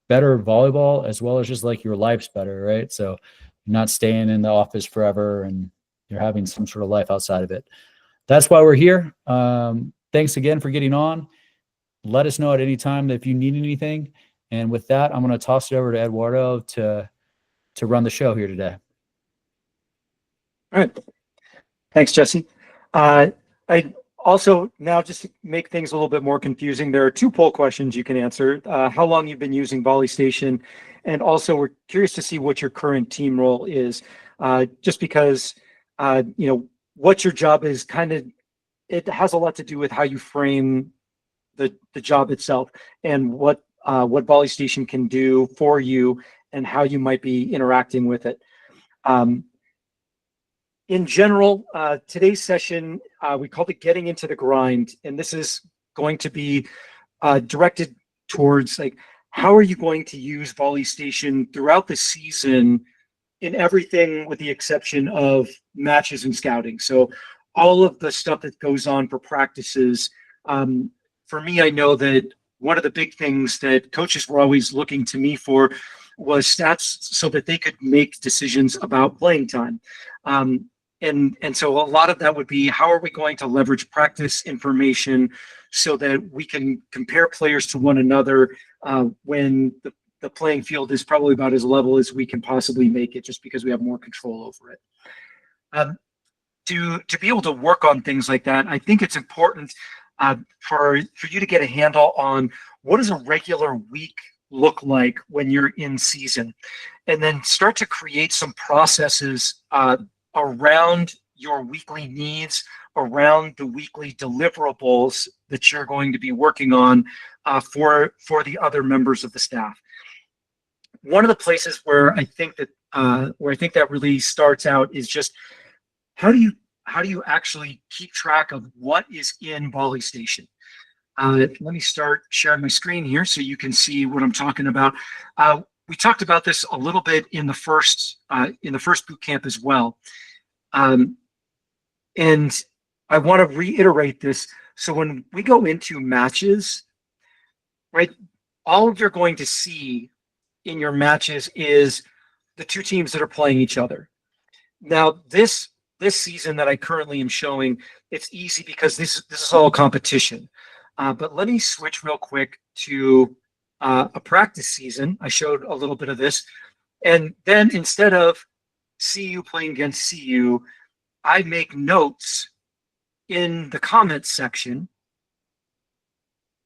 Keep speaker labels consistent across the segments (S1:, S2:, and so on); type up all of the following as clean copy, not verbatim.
S1: better volleyball as well as just like your life's better, right? So you're not staying in the office forever and you're having some sort of life outside of it. That's why we're here. Thanks again for getting on. Let us know at any time that if you need anything. And with that, I'm going to toss it over to Eduardo to run the show here today.
S2: All right. Thanks, Jesse. I also, now just to make things a little bit more confusing, there are 2 poll questions you can answer. How long you've been using VolleyStation, and also we're curious to see what your current team role is, just because, what your job is it has a lot to do with how you frame the job itself and what VolleyStation can do for you and how you might be interacting with it. In general, today's session, we called it Getting into the Grind, and this is going to be directed towards like, how are you going to use VolleyStation throughout the season in everything with the exception of matches and scouting. So all of the stuff that goes on for practices. For me, I know that one of the big things that coaches were always looking to me for was stats so that they could make decisions about playing time. And so a lot of that would be, how are we going to leverage practice information so that we can compare players to one another when the playing field is probably about as level as we can possibly make it, just because we have more control over it. To be able to work on things like that, I think it's important for you to get a handle on what does a regular week look like when you're in season, and then start to create some processes around your weekly needs, around the weekly deliverables that you're going to be working on for the other members of the staff. One of the places where I think that really starts out is just how do you actually keep track of what is in VolleyStation? Let me start sharing my screen here so you can see what I'm talking about. We talked about this a little bit in the first boot camp as well. And I want to reiterate this. So when we go into matches, right, all you're going to see in your matches is the 2 teams that are playing each other. Now, this season that I currently am showing, it's easy because this is all competition. But let me switch real quick to a practice season. I showed a little bit of this. And then instead of CU playing against CU, I make notes in the comments section,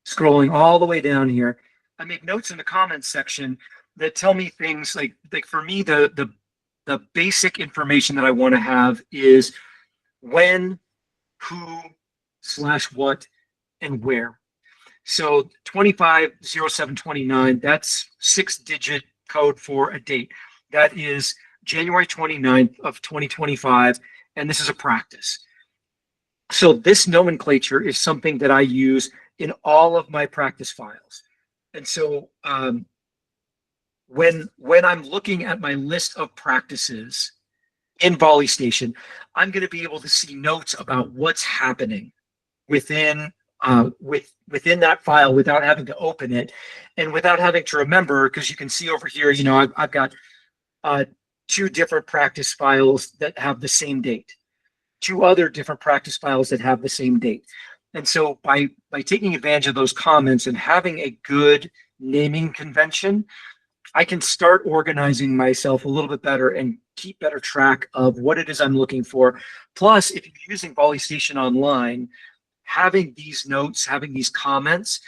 S2: scrolling all the way down here. I make notes in the comments section that tell me things like for me, the basic information that I want to have is when, who, /what, and where. So 250729, that's 6-digit code for a date. That is January 29th of 2025, and this is a practice. So this nomenclature is something that I use in all of my practice files. And so when I'm looking at my list of practices in VolleyStation, I'm going to be able to see notes about what's happening within that file without having to open it and without having to remember, because you can see over here, I've got 2 different practice files that have the same date, 2 other different practice files that have the same date. And so by taking advantage of those comments and having a good naming convention, I can start organizing myself a little bit better and keep better track of what it is I'm looking for. Plus, if you're using VolleyStation Online, having these notes, having these comments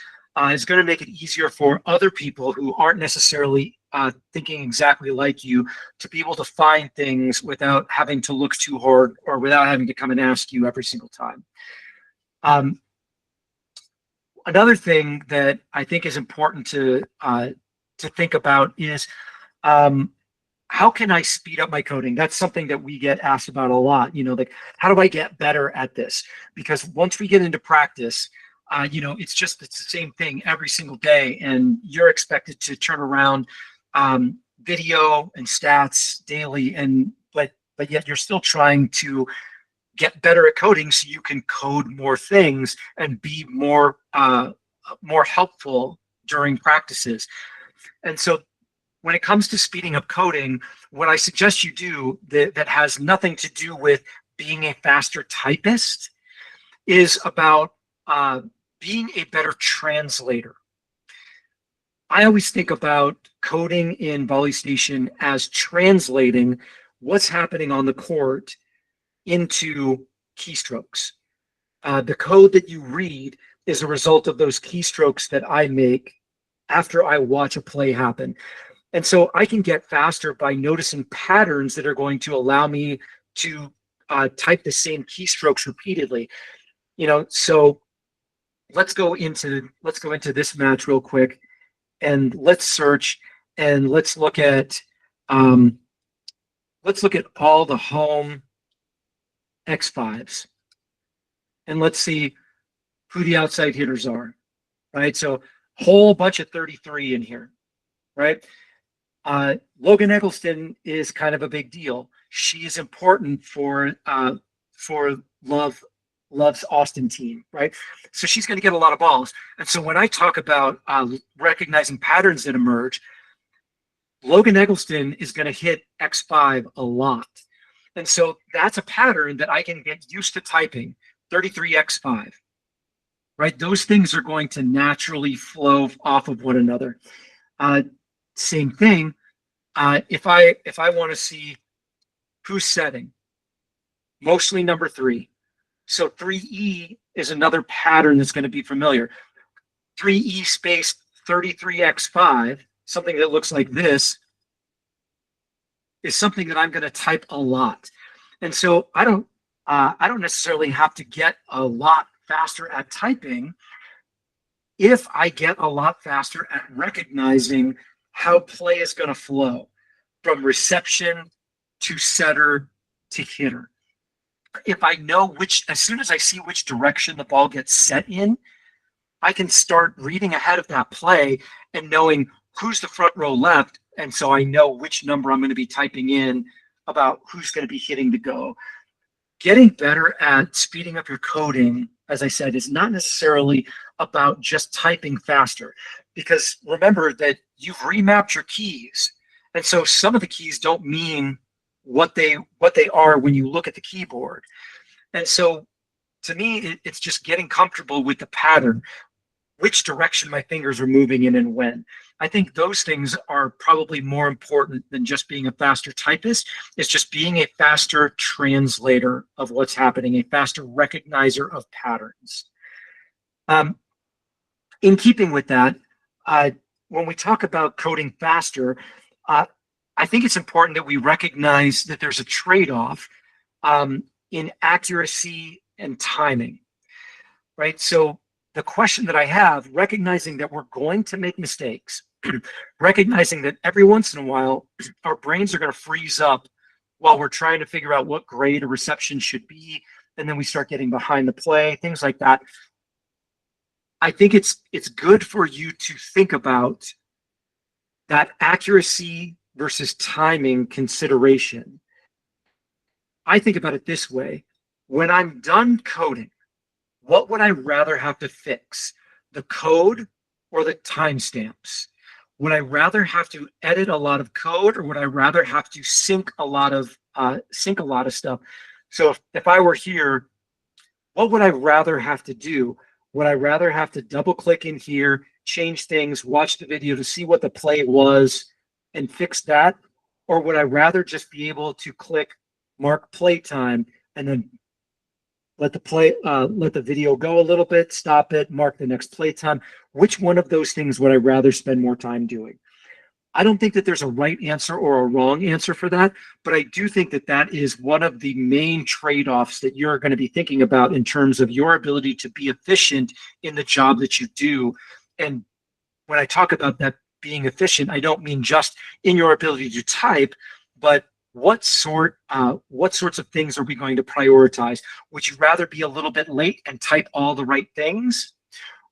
S2: is going to make it easier for other people who aren't necessarily thinking exactly like you to be able to find things without having to look too hard or without having to come and ask you every single time. Another thing that I think is important to think about is how can I speed up my coding? That's something that we get asked about a lot. Like, how do I get better at this? Because once we get into practice, it's the same thing every single day, and you're expected to turn around video and stats daily, but yet you're still trying to get better at coding so you can code more things and be more helpful during practices. And so when it comes to speeding up coding, what I suggest you do that has nothing to do with being a faster typist is about being a better translator. I always think about coding in VolleyStation as translating what's happening on the court into keystrokes. The code that you read is a result of those keystrokes that I make after I watch a play happen. And so I can get faster by noticing patterns that are going to allow me to type the same keystrokes repeatedly. So let's go into this match real quick, and let's search, and let's look at all the home X5s, and let's see who the outside hitters are, right? So whole bunch of 33 in here, right? Logan Eggleston is kind of a big deal. She is important for Love's Austin team, right? So she's going to get a lot of balls. And so when I talk about recognizing patterns that emerge, Logan Eggleston is going to hit X5 a lot. And so that's a pattern that I can get used to typing, 33X5, right? Those things are going to naturally flow off of one another. Same thing. If I want to see who's setting, mostly number 3. So 3E is another pattern that's going to be familiar. 3E space 33X5, something that looks like this, is something that I'm going to type a lot. And so I don't necessarily have to get a lot faster at typing if I get a lot faster at recognizing how play is going to flow from reception to setter to hitter. If I know as soon as I see which direction the ball gets set in, I can start reading ahead of that play and knowing who's the front row left. And so I know which number I'm going to be typing in about who's going to be hitting the go. Getting better at speeding up your coding, as I said, is not necessarily about just typing faster, because remember that you've remapped your keys. And so some of the keys don't mean what they are when you look at the keyboard. And so to me, it's just getting comfortable with the pattern, which direction my fingers are moving in and when. I think those things are probably more important than just being a faster typist. It's just being a faster translator of what's happening, a faster recognizer of patterns. In keeping with that, when we talk about coding faster, I think it's important that we recognize that there's a trade-off in accuracy and timing, right? So the question that I have, recognizing that we're going to make mistakes, recognizing that every once in a while, our brains are going to freeze up while we're trying to figure out what grade a reception should be, and then we start getting behind the play, things like that. I think it's good for you to think about that accuracy versus timing consideration. I think about it this way. When I'm done coding, what would I rather have to fix? The code or the timestamps? Would I rather have to edit a lot of code, or would I rather have to sync a lot of stuff? So if I were here, what would I rather have to do? Would I rather have to double click in here, change things, watch the video to see what the play was and fix that? Or would I rather just be able to click mark play time and then let the video go a little bit, stop it, mark the next play time? Which one of those things would I rather spend more time doing? I don't think that there's a right answer or a wrong answer for that, but I do think that that is one of the main trade-offs that you're going to be thinking about in terms of your ability to be efficient in the job that you do. And when I talk about that being efficient, I don't mean just in your ability to type, but what sorts of things are we going to prioritize? Would you rather be a little bit late and type all the right things?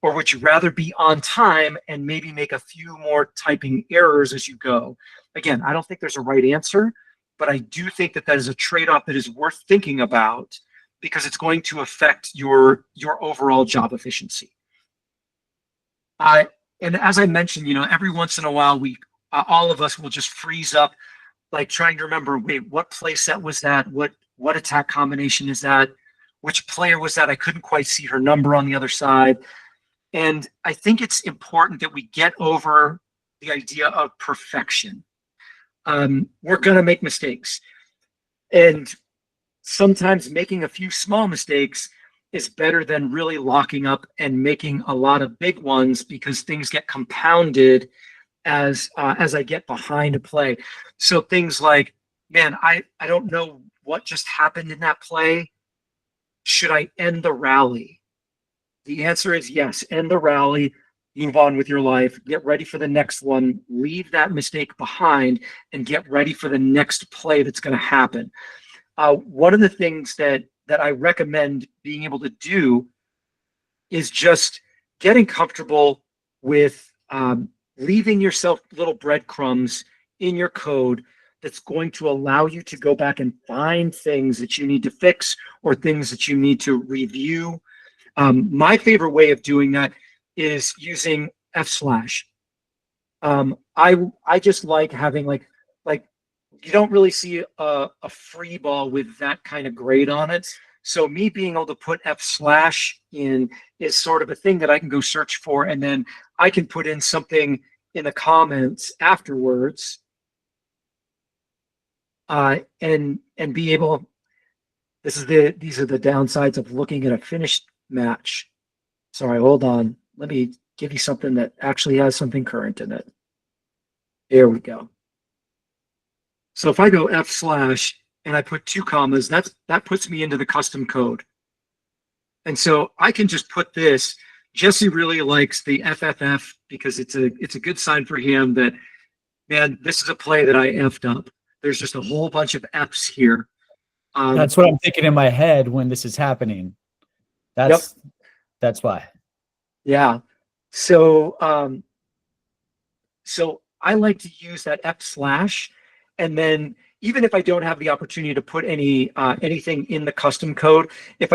S2: Or would you rather be on time and maybe make a few more typing errors as you go? Again, I don't think there's a right answer, but I do think that that is a trade-off that is worth thinking about, because it's going to affect your overall job efficiency. And as I mentioned, every once in a while, all of us will just freeze up, like trying to remember, wait, what play set was that? What attack combination is that? Which player was that? I couldn't quite see her number on the other side. And I think it's important that we get over the idea of perfection. We're going to make mistakes. And sometimes making a few small mistakes is better than really locking up and making a lot of big ones, because things get compounded as I get behind a play. So things like, man, I don't know what just happened in that play. Should I end the rally? The answer is yes. End the rally, move on with your life, get ready for the next one, leave that mistake behind, and get ready for the next play that's going to happen. One of the things that I recommend being able to do is just getting comfortable with leaving yourself little breadcrumbs in your code that's going to allow you to go back and find things that you need to fix or things that you need to review. My favorite way of doing that is using f/. I just like having like you don't really see a free ball with that kind of grade on it. So me being able to put f/ in is sort of a thing that I can go search for, and then I can put in something in the comments afterwards, and be able. These are the downsides of looking at a finished match. Sorry, hold on. Let me give you something that actually has something current in it. There we go. So if I go f/ and I put 2 commas, that puts me into the custom code. And so I can just put this. Jesse really likes the FFF because it's a good sign for him that, man, this is a play that I effed up. There's just a whole bunch of F's here.
S1: That's what I'm thinking in my head when this is happening. That's why.
S2: Yeah. So so I like to use that f/, and then even if I don't have the opportunity to put anything in the custom code, if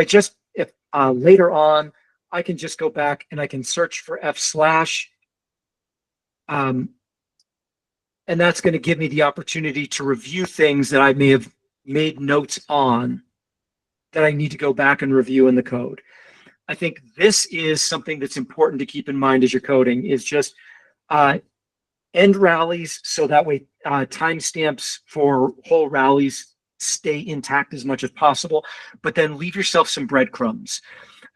S2: later on I can just go back and I can search for f/, and that's going to give me the opportunity to review things that I may have made notes on that I need to go back and review in the code. I think this is something that's important to keep in mind as you're coding, is just end rallies, so that way timestamps for whole rallies stay intact as much as possible, but then leave yourself some breadcrumbs.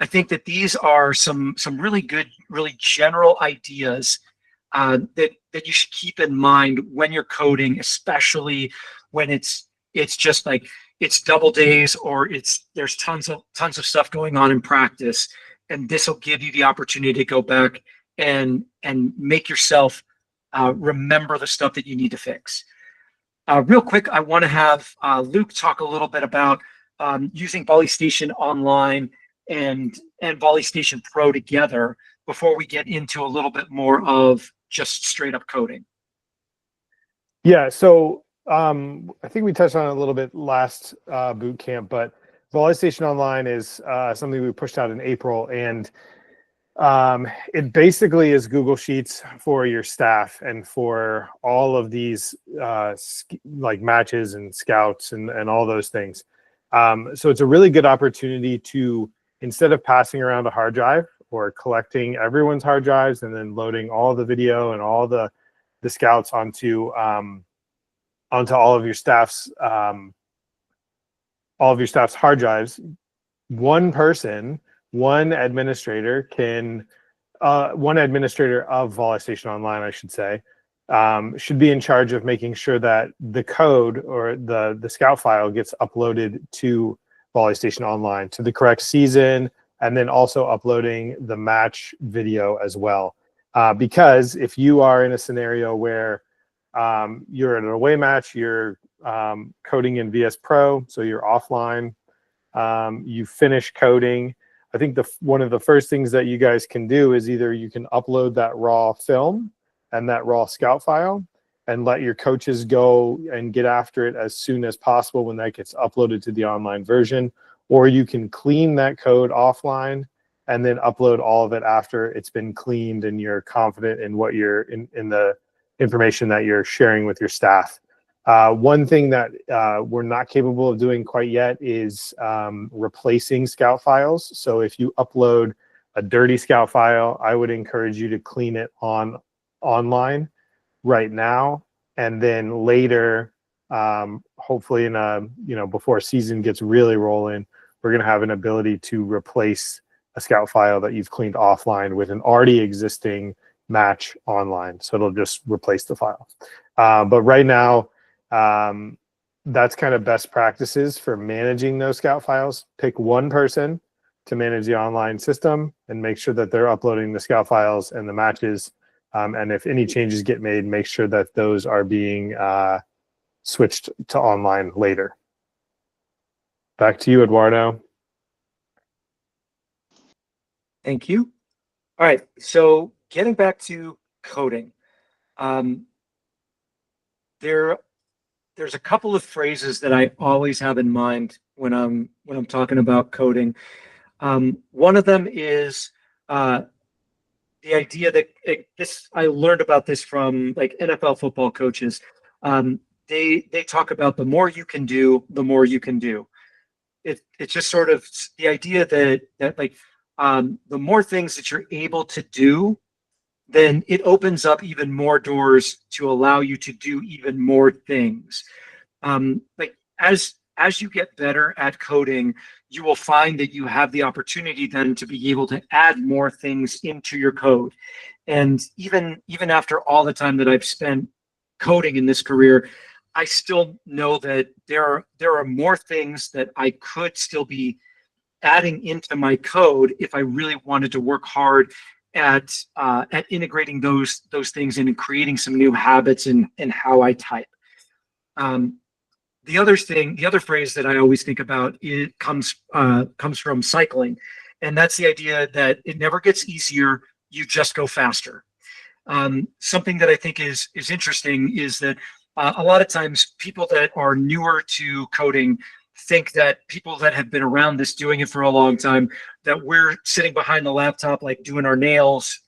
S2: I think that these are some really good, really general ideas that you should keep in mind when you're coding, especially when it's just like it's double days or there's tons of stuff going on in practice, and this will give you the opportunity to go back and make yourself remember the stuff that you need to fix. Real quick, I want to have Luke talk a little bit about using VolleyStation Online and VolleyStation Pro together before we get into a little bit more of just straight up coding.
S3: Yeah, so I think we touched on it a little bit last boot camp, but VolleyStation Online is something we pushed out in April, and it basically is Google Sheets for your staff and for all of these like matches and scouts and all those things. So it's a really good opportunity to, instead of passing around a hard drive or collecting everyone's hard drives and then loading all the video and all the scouts onto all of your staff's hard drives, one administrator of VolleyStation Online, I should say, should be in charge of making sure that the code or the scout file gets uploaded to VolleyStation Online to the correct season, and then also uploading the match video as well. Because if you are in a scenario where you're in an away match, you're coding in VS Pro, so you're offline, you finish coding, I think one of the first things that you guys can do is either you can upload that raw film and that raw scout file and let your coaches go and get after it as soon as possible when that gets uploaded to the online version, or you can clean that code offline and then upload all of it after it's been cleaned and you're confident in what you're in the information that you're sharing with your staff. One thing that we're not capable of doing quite yet is replacing scout files. So if you upload a dirty scout file, I would encourage you to clean it online right now, and then later, hopefully in before season gets really rolling, we're going to have an ability to replace a scout file that you've cleaned offline with an already existing match online. So it'll just replace the file. But right now, that's kind of best practices for managing those scout files. Pick one person to manage the online system and make sure that they're uploading the scout files and the matches. And if any changes get made, make sure that those are being switched to online later. Back to you, Eduardo.
S2: Thank you. All right, so getting back to coding, there's a couple of phrases that I always have in mind when I'm talking about coding. One of them is the idea that I learned about this from like NFL football coaches. They talk about the more you can do, the more you can do. It's just sort of the idea that like the more things that you're able to do, then it opens up even more doors to allow you to do even more things. Like as you get better at coding, you will find that you have the opportunity then to be able to add more things into your code. And even after all the time that I've spent coding in this career, I still know that there are more things that I could still be adding into my code if I really wanted to work hard at integrating those things in and creating some new habits in how I type. The other phrase that I always think about, it comes from cycling, and that's the idea that it never gets easier, you just go faster. Something that I think is interesting is that a lot of times people that are newer to coding think that people that have been around this, doing it for a long time, that we're sitting behind the laptop like doing our nails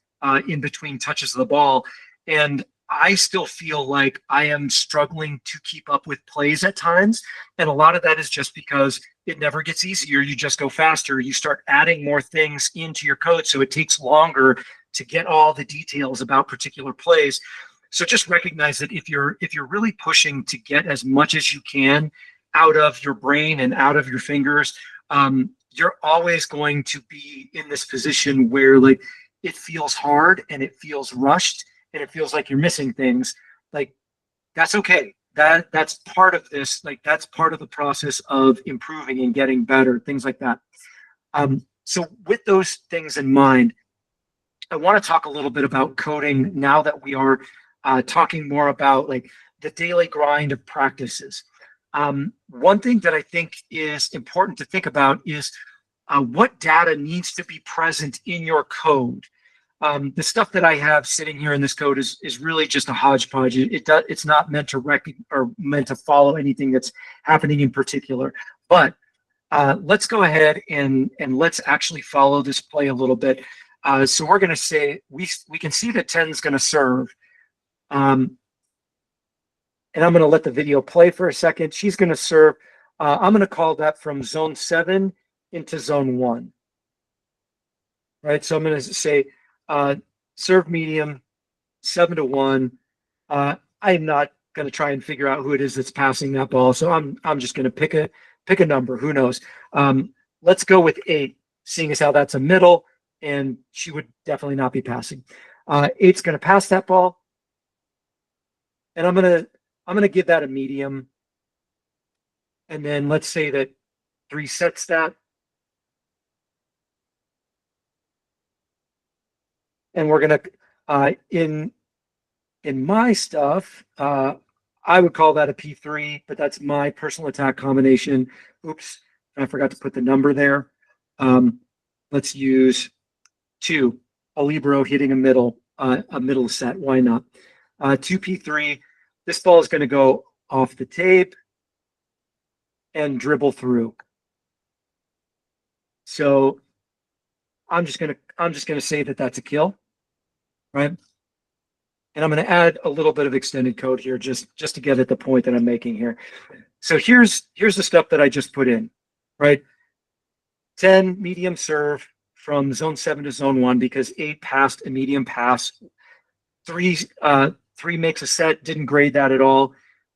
S2: in between touches of the ball. And I still feel like I am struggling to keep up with plays at times. And a lot of that is just because it never gets easier. You just go faster. You start adding more things into your code, so it takes longer to get all the details about particular plays. So just recognize that if you're really pushing to get as much as you can out of your brain and out of your fingers, you're always going to be in this position where like it feels hard and it feels rushed and it feels like you're missing things. Like that's okay. That's part of this. Like that's part of the process of improving and getting better, things like that. So with those things in mind, I want to talk a little bit about coding now that we are talking more about like the daily grind of practices. One thing that I think is important to think about is what data needs to be present in your code. The stuff that I have sitting here in this code is really just a hodgepodge. It's not meant to follow anything that's happening in particular. But let's go ahead and let's actually follow this play a little bit. So we're going to say we can see that 10 is going to serve. And I'm going to let the video play for a second. She's going to serve. I'm going to call that from zone 7 into zone 1. Right. So I'm going to say serve medium 7-1. I'm not going to try and figure out who it is that's passing that ball. So I'm just going to pick a number. Who knows? Let's go with 8, seeing as how that's a middle, and she would definitely not be passing. 8's going to pass that ball, and I'm going to give that a medium. And then let's say that 3 sets that. And we're going to, in my stuff, I would call that a P3, but that's my personal attack combination. Oops, I forgot to put the number there. Let's use 2, a libero hitting a middle set. Why not? 2 P3. This ball is going to go off the tape and dribble through. So I'm just gonna say that that's a kill, right? And I'm gonna add a little bit of extended code here just to get at the point that I'm making here. So here's the stuff that I just put in, right? 10 medium serve from zone 7 to zone 1 because 8 passed a medium pass. 3 makes a set, didn't grade that at all,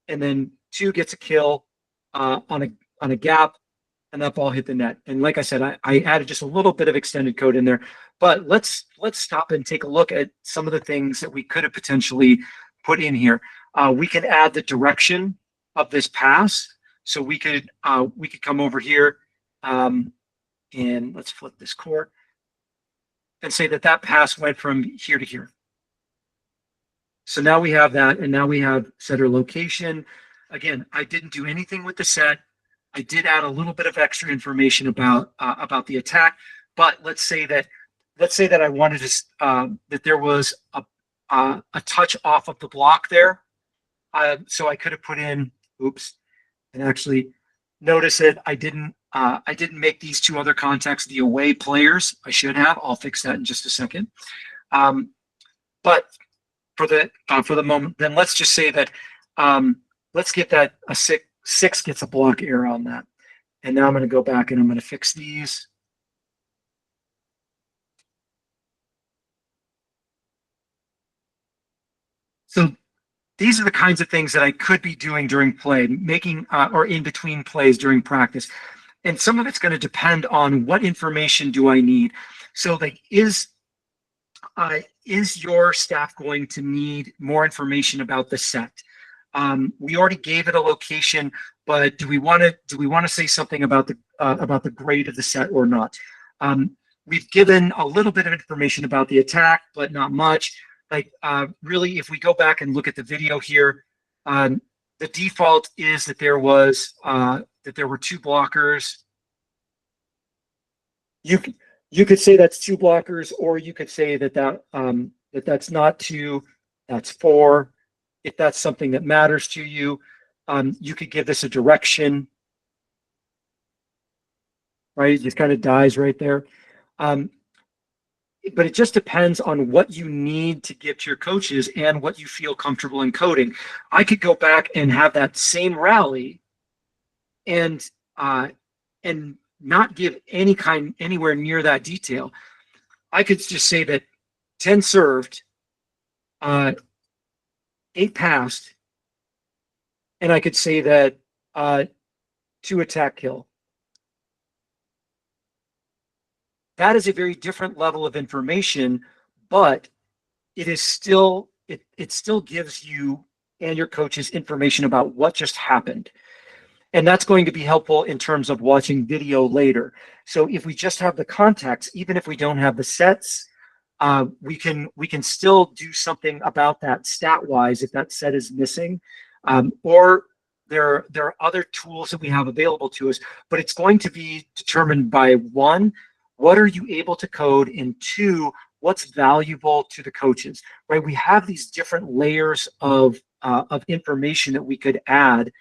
S2: and then 2 gets a kill on a gap, and that ball hit the net. And like I said, I added just a little bit of extended code in there. But let's stop and take a look at some of the things that we could have potentially put in here. We can add the direction of this pass. So we could come over here and let's flip this court and say that pass went from here to here. So now we have that, and now we have setter location. Again, I didn't do anything with the set. I did add a little bit of extra information about the attack, but let's say that I wanted to that there was a touch off of the block there. So I could have put in, oops, and actually notice it. I didn't make these 2 other contacts the away players. I should have. I'll fix that in just a second. But for the moment, then let's just say that let's get that a 6 gets a block error on that. And now I'm going to go back and I'm going to fix these. So these are the kinds of things that I could be doing during play, making or in between plays during practice. And some of it's going to depend on what information do I need. So like, is your staff going to need more information about the set? We already gave it a location, but do we want to say something about the grade of the set or not? We've given a little bit of information about the attack, but not much. Like really, if we go back and look at the video here, the default is that there were 2 blockers. You could say that's 2 blockers, or you could say that's not 2, that's 4. If that's something that matters to you, you could give this a direction, right? It just kind of dies right there. But it just depends on what you need to give to your coaches and what you feel comfortable in coding. I could go back and have that same rally and not give anywhere near that detail. I could just say that 10 served, 8 passed, and I could say that 2 attack kill. That is a very different level of information, but it is still it still gives you and your coaches information about what just happened. And that's going to be helpful in terms of watching video later. So if we just have the contacts, even if we don't have the sets, we can still do something about that stat-wise if that set is missing. Or there are other tools that we have available to us, but it's going to be determined by 1, what are you able to code, and 2, what's valuable to the coaches, right? We have these different layers of information that we could add,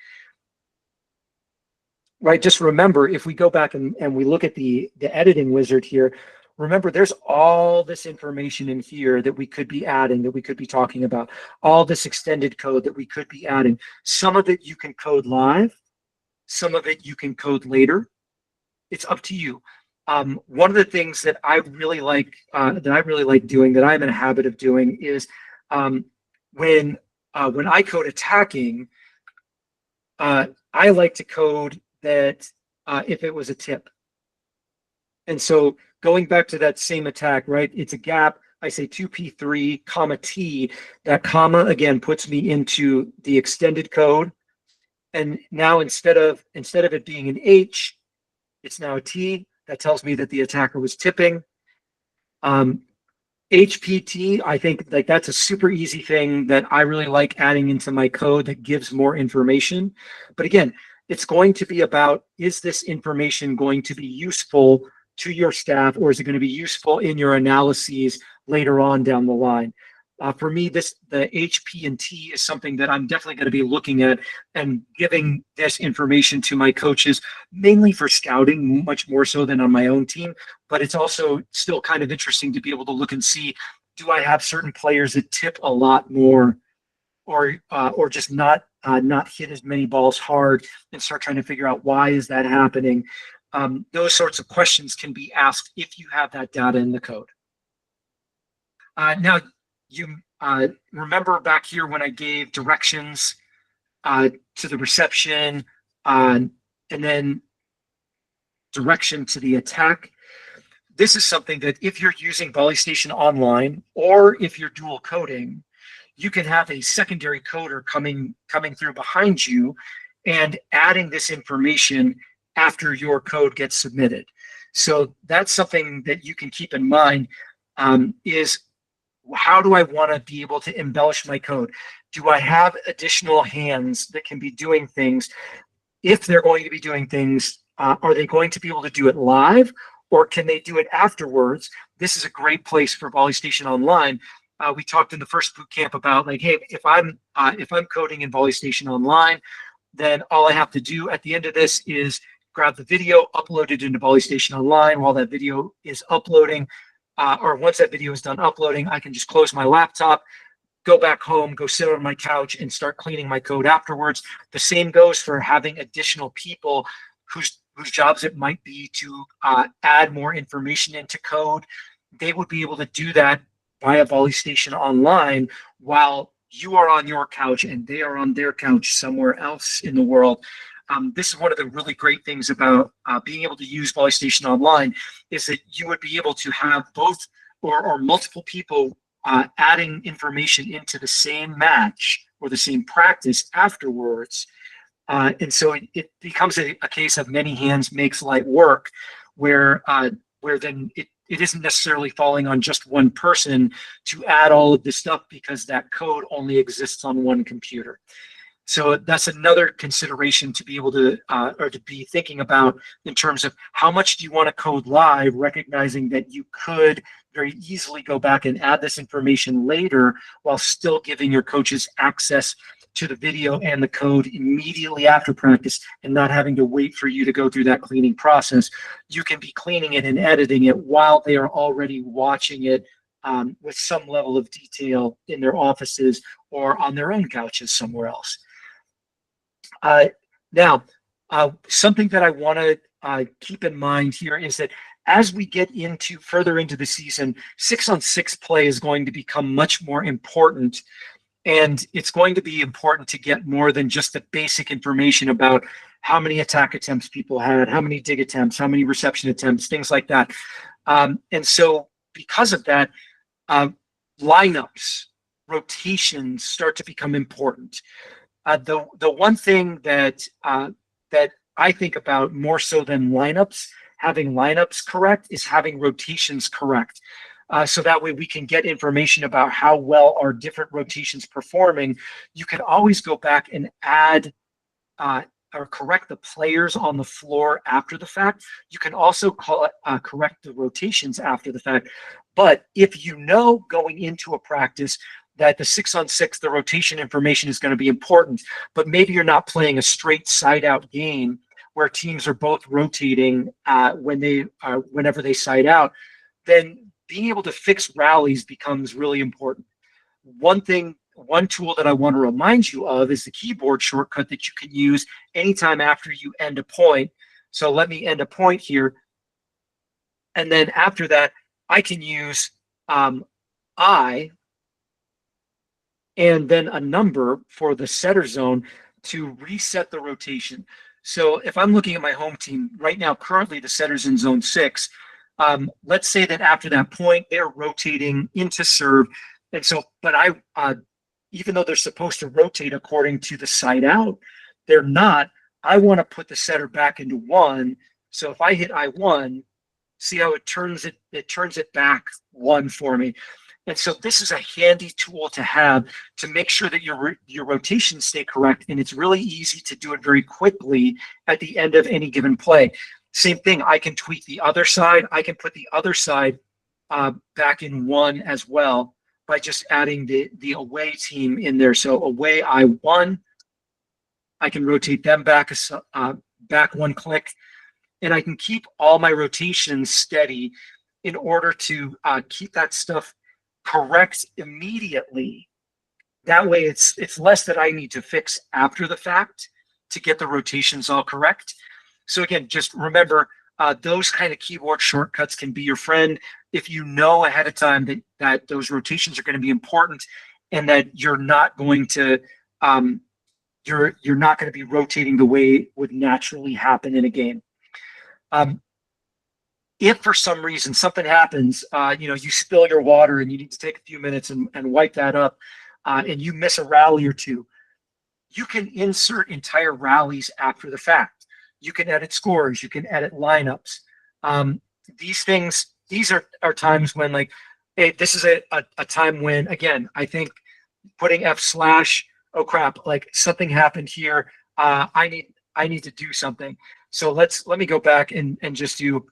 S2: right? Just remember, if we go back and we look at the editing wizard here, remember there's all this information in here that we could be adding, that we could be talking about, all this extended code that we could be adding. Some of it you can code live, some of it you can code later. It's up to you. One of the things that I really like doing, that I'm in a habit of doing, is when I code attacking, I like to code that if it was a tip. And so going back to that same attack, right? It's a gap. I say 2P3, comma T. That comma again puts me into the extended code. And now instead of it being an H, it's now a T. That tells me that the attacker was tipping. HPT, I think like that's a super easy thing that I really like adding into my code that gives more information. But again, it's going to be about, is this information going to be useful to your staff, or is it going to be useful in your analyses later on down the line? For me, the HP&T is something that I'm definitely going to be looking at and giving this information to my coaches, mainly for scouting, much more so than on my own team. But it's also still kind of interesting to be able to look and see, do I have certain players that tip a lot more, or just not hit as many balls hard, and start trying to figure out why is that happening. Those sorts of questions can be asked if you have that data in the code. Now, you remember back here when I gave directions to the reception and then direction to the attack. This is something that if you're using VolleyStation Online or if you're dual coding, you can have a secondary coder coming through behind you and adding this information after your code gets submitted. So that's something that you can keep in mind, is how do I want to be able to embellish my code? Do I have additional hands that can be doing things? If they're going to be doing things, are they going to be able to do it live, or can they do it afterwards? This is a great place for VolleyStation Online. We talked in the first boot camp about, like, hey, if I'm coding in VolleyStation Online, then all I have to do at the end of this is grab the video, upload it into VolleyStation Online. While that video is uploading, or once that video is done uploading, I can just close my laptop, go back home, go sit on my couch, and start cleaning my code afterwards. The same goes for having additional people whose jobs it might be to add more information into code. They would be able to do that via VolleyStation Online while you are on your couch and they are on their couch somewhere else in the world. This is one of the really great things about being able to use VolleyStation Online, is that you would be able to have both or multiple people adding information into the same match or the same practice afterwards. And so it becomes a case of many hands makes light work, where then it isn't necessarily falling on just one person to add all of this stuff, because that code only exists on one computer. So that's another consideration to be able to, or to be thinking about, in terms of how much do you want to code live, recognizing that you could very easily go back and add this information later while still giving your coaches access to the video and the code immediately after practice, and not having to wait for you to go through that cleaning process. You can be cleaning it and editing it while they are already watching it with some level of detail in their offices or on their own couches somewhere else. Now, something that I want to keep in mind here is that as we get further into the season, 6-on-6 play is going to become much more important. And it's going to be important to get more than just the basic information about how many attack attempts people had, how many dig attempts, how many reception attempts, things like that. And so because of that, lineups, rotations start to become important. The one thing that I think about more so than having lineups correct, is having rotations correct. So that way we can get information about how well are different rotations performing. You can always go back and add or correct the players on the floor after the fact. You can also correct the rotations after the fact. But if you know going into a practice that the 6-on-6, the rotation information is going to be important, but maybe you're not playing a straight side-out game where teams are both rotating whenever they side out, then being able to fix rallies becomes really important. One tool that I want to remind you of is the keyboard shortcut that you can use anytime after you end a point. So let me end a point here. And then after that, I can use I and then a number for the setter zone to reset the rotation. So if I'm looking at my home team right now, currently the setter's in zone 6. Let's say that after that point, they're rotating into serve. And so, but even though they're supposed to rotate according to the side out, they're not. I want to put the setter back into 1. So if I hit I1, see how it turns it back 1 for me. And so this is a handy tool to have to make sure that your rotations stay correct. And it's really easy to do it very quickly at the end of any given play. Same thing, I can tweak the other side. I can put the other side back in 1 as well. by just adding the away team in there. So away I1, I can rotate them back one click, and I can keep all my rotations steady in order to keep that stuff correct immediately. That way it's less that I need to fix after the fact to get the rotations all correct. So again, just remember, those kind of keyboard shortcuts can be your friend if you know ahead of time that those rotations are going to be important, and that you're not going to you're not going to be rotating the way it would naturally happen in a game. If for some reason something happens, you spill your water and you need to take a few minutes and wipe that up, and you miss a rally or two, you can insert entire rallies after the fact. You can edit scores. You can edit lineups. These are times when, like, hey, this is a time when, again, I think putting /, oh crap, like something happened here. I need to do something. So let me go back and just do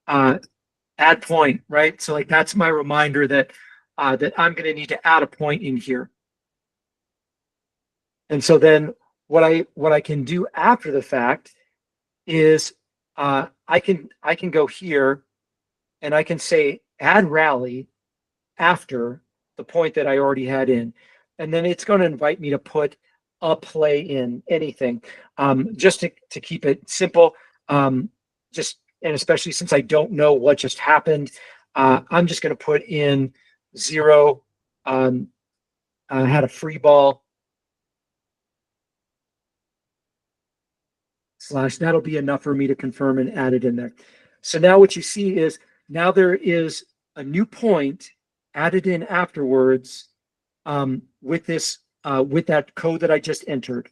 S2: add point, right? So like that's my reminder that that I'm going to need to add a point in here. And so then what I can do after the fact is I can go here and I can say add rally after the point that I already had in, and then it's going to invite me to put a play in anything, just to keep it simple. And especially since I don't know what just happened, I'm just going to put in 0. I had a free ball / that'll be enough for me to confirm and add it in there. So now what you see is now there is a new point added in afterwards, with this with that code that I just entered.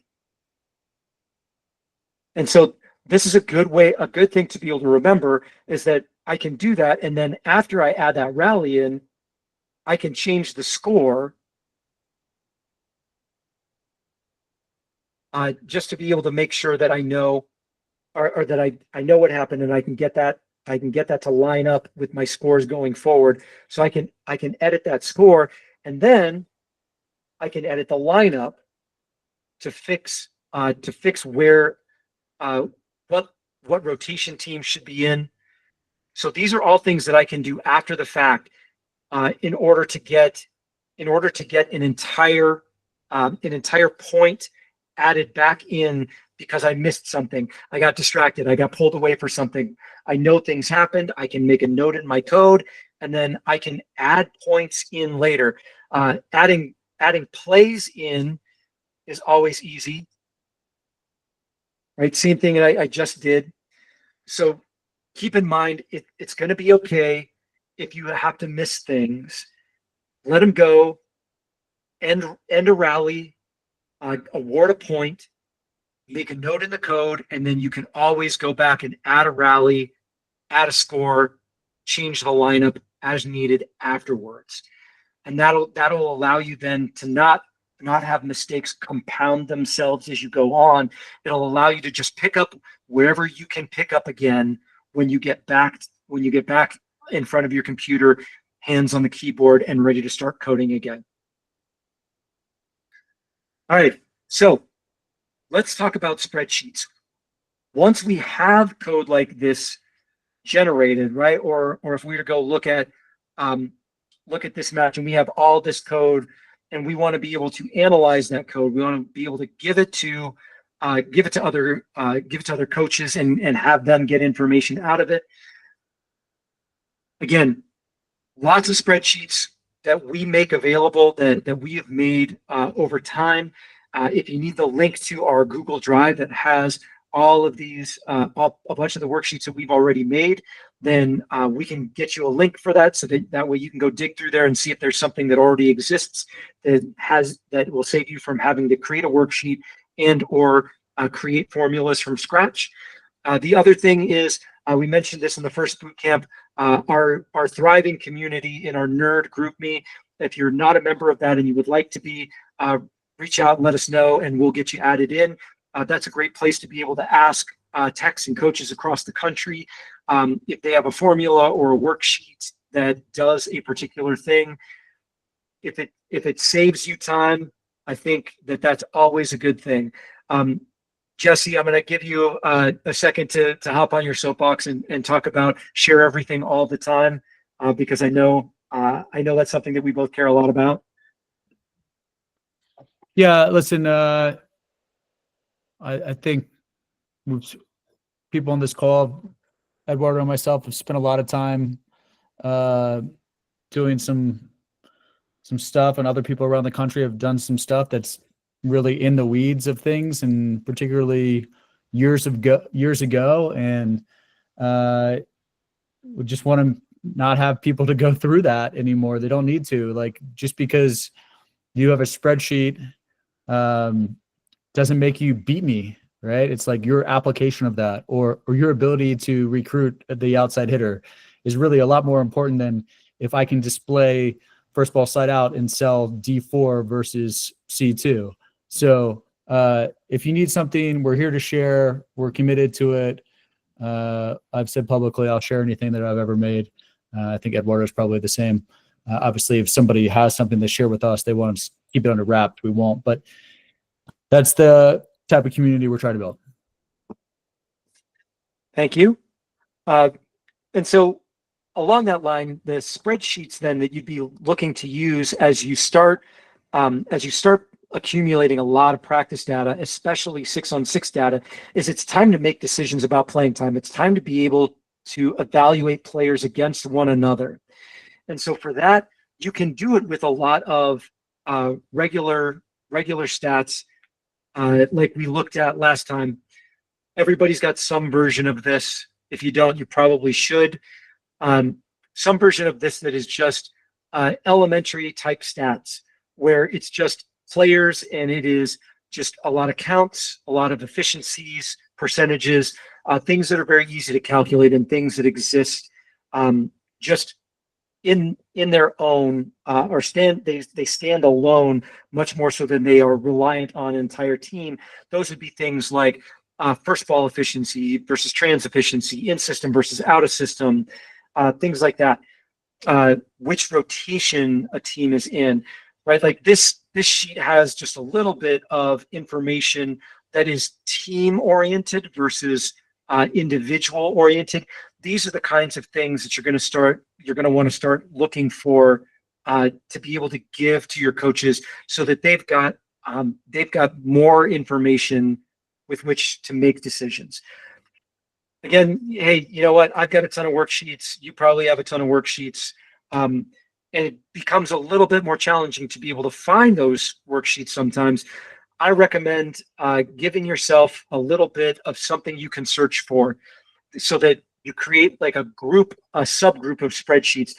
S2: And so this is a good thing to be able to remember, is that I can do that, and then after I add that rally in, I can change the score, just to be able to make sure that I know, or that I know what happened, and I can get that to line up with my scores going forward. So I can edit that score, and then I can edit the lineup to fix where what rotation team should be in. So these are all things that I can do after the fact, in order to get an entire point added back in, because I missed something. I got distracted. I got pulled away for something. I know things happened. I can make a note in my code, and then I can add points in later. Adding plays in is always easy, right? Same thing that I just did. So keep in mind, it's going to be okay if you have to miss things. Let them go, end a rally, award a point, make a note in the code, and then you can always go back and add a rally, add a score, change the lineup as needed afterwards. And that'll allow you then to not have mistakes compound themselves as you go on. It'll allow you to just pick up wherever you can pick up again when you get back in front of your computer, hands on the keyboard, and ready to start coding again. All right, so let's talk about spreadsheets. Once we have code like this generated, right, or if we were to go look at this match and we have all this code, and we want to be able to analyze that code, we want to be able to give it to other coaches and have them get information out of it. Again, lots of spreadsheets that we make available, that we have made over time. If you need the link to our Google Drive that has all of these, a bunch of the worksheets that we've already made, then we can get you a link for that, so that way you can go dig through there and see if there's something that already exists that will save you from having to create a worksheet and or create formulas from scratch. The other thing is, we mentioned this in the first boot camp, our thriving community in our nerd group me. If you're not a member of that and you would like to be, reach out and let us know, and we'll get you added in. That's a great place to be able to ask techs and coaches across the country if they have a formula or a worksheet that does a particular thing. if it saves you time, I think that's always a good thing. Jesse, I'm going to give you a second to hop on your soapbox and talk about share everything all the time, because I know that's something that we both care a lot about.
S1: Yeah, listen, I think people on this call, Eduardo and myself, have spent a lot of time doing some stuff, and other people around the country have done some stuff that's really in the weeds of things, and particularly years ago. And we just want to not have people to go through that anymore. They don't need to. Like, just because you have a spreadsheet doesn't make you beat me, right? It's like your application of that, or your ability to recruit the outside hitter is really a lot more important than if I can display first ball side out and sell D4 versus C2. So if you need something, we're here to share. We're committed to it. I've said publicly I'll share anything that I've ever made. I think Eduardo is probably the same. Obviously, if somebody has something to share with us, they want to keep it under wraps, we won't. But that's the type of community we're trying to build.
S2: Thank you. And so along that line, the spreadsheets then that you'd be looking to use as you start accumulating a lot of practice data, especially 6-on-6 data, is it's time to make decisions about playing time. It's time to be able to evaluate players against one another. And so for that, you can do it with a lot of regular stats, like we looked at last time. Everybody's got some version of this. If you don't, you probably should. Some version of this that is just elementary type stats, where it's just players and it is just a lot of counts, a lot of efficiencies, percentages, things that are very easy to calculate, and things that exist just in their own, or they stand alone much more so than they are reliant on an entire team. Those would be things like first ball efficiency versus trans efficiency, in system versus out of system, things like that. Which rotation a team is in, right? Like this sheet has just a little bit of information that is team oriented versus individual oriented. These are the kinds of things that you're going to want to start looking for to be able to give to your coaches, so that they've got more information with which to make decisions. Again, hey, you know what? I've got a ton of worksheets. You probably have a ton of worksheets. And it becomes a little bit more challenging to be able to find those worksheets sometimes. I recommend giving yourself a little bit of something you can search for, so that you create like a subgroup of spreadsheets.